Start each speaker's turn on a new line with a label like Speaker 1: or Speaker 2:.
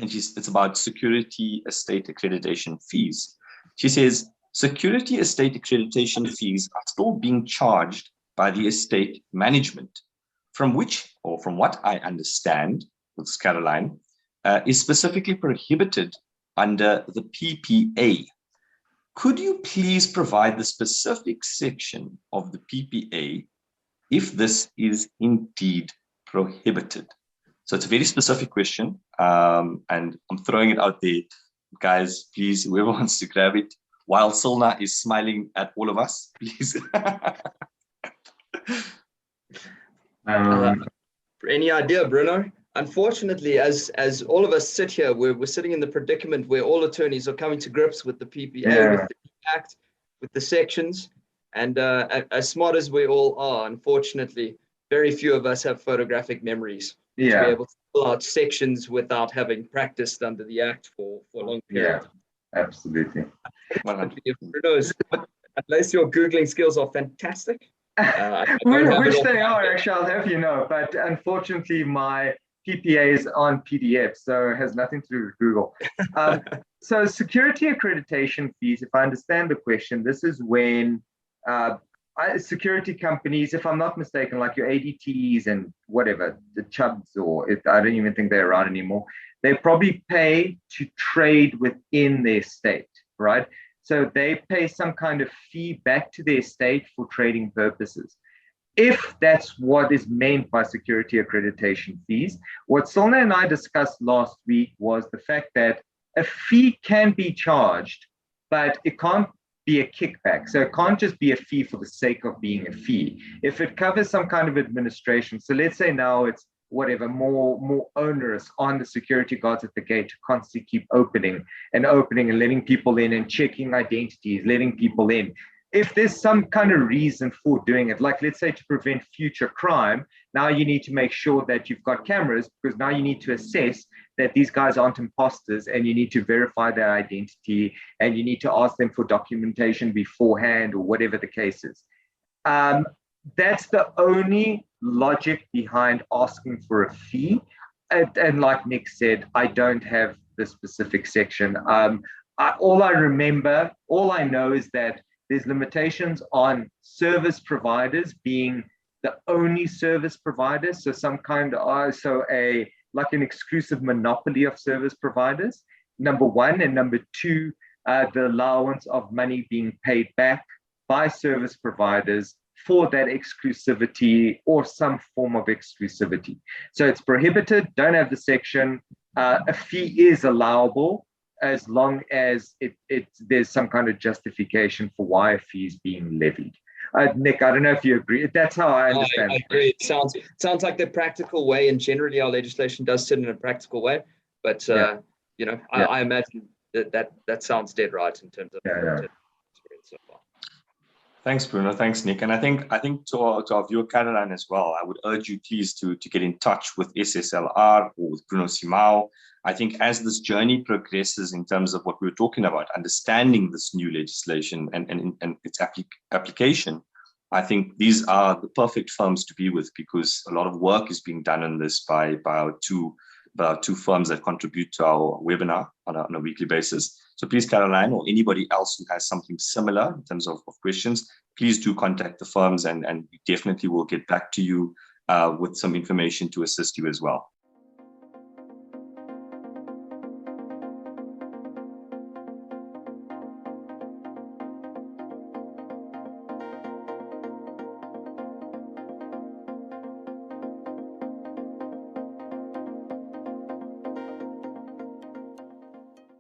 Speaker 1: and it's about security estate accreditation fees. She says, security estate accreditation fees are still being charged by the estate management, from which, or from what I understand, with Caroline, is specifically prohibited under the PPA. Could you please provide the specific section of the PPA if this is indeed prohibited? So it's a very specific question, and I'm throwing it out there. Guys, please, whoever wants to grab it, while Cilna is smiling at all of us, please.
Speaker 2: Any idea, Bruno? Unfortunately, as all of us sit here, we're sitting in the predicament where all attorneys are coming to grips with the PPA, with the Act, with the sections, and as smart as we all are, unfortunately, very few of us have photographic memories to be able to pull out sections without having practiced under the Act for a long period.
Speaker 3: Yeah, absolutely.
Speaker 2: Unless your Googling skills are fantastic.
Speaker 3: Which they are, actually, I'll have you know, but unfortunately my PPAs on PDF, so it has nothing to do with Google. So security accreditation fees, if I understand the question, this is when security companies, if I'm not mistaken, like your ADTs and whatever, the Chubbs, or I don't even think they're around anymore, they probably pay to trade within their state, right? So they pay some kind of fee back to their state for trading purposes. If that's what is meant by security accreditation fees, what Cilna and I discussed last week was the fact that a fee can be charged, but it can't be a kickback. So it can't just be a fee for the sake of being a fee. If it covers some kind of administration, so let's say now it's whatever, more onerous on the security guards at the gate to constantly keep opening and letting people in and checking identities, letting people in. If there's some kind of reason for doing it, like let's say to prevent future crime, now you need to make sure that you've got cameras, because now you need to assess that these guys aren't imposters, and you need to verify their identity, and you need to ask them for documentation beforehand, or whatever the case is. That's the only logic behind asking for a fee. And like Nick said, I don't have the specific section. All I know is that there's limitations on service providers being the only service providers. So some kind of, like an exclusive monopoly of service providers, number one. And number two, the allowance of money being paid back by service providers for that exclusivity or some form of exclusivity. So it's prohibited, don't have the section. A fee is allowable as long as there's some kind of justification for why a fee is being levied. Nick, I don't know if you agree. That's how I understand it.
Speaker 2: I agree. It sounds like the practical way, and generally our legislation does sit in a practical way. But I imagine that sounds dead right in terms of experience so far.
Speaker 1: Thanks, Bruno. Thanks, Nick. And I think to our viewer Caroline as well, I would urge you please to get in touch with SSLR or with Bruno Simao. I think as this journey progresses in terms of what we were talking about, understanding this new legislation and its application, I think these are the perfect firms to be with, because a lot of work is being done on this by our two firms that contribute to our webinar on a weekly basis. So please, Caroline, or anybody else who has something similar in terms of questions, please do contact the firms, and we definitely will get back to you with some information to assist you as well.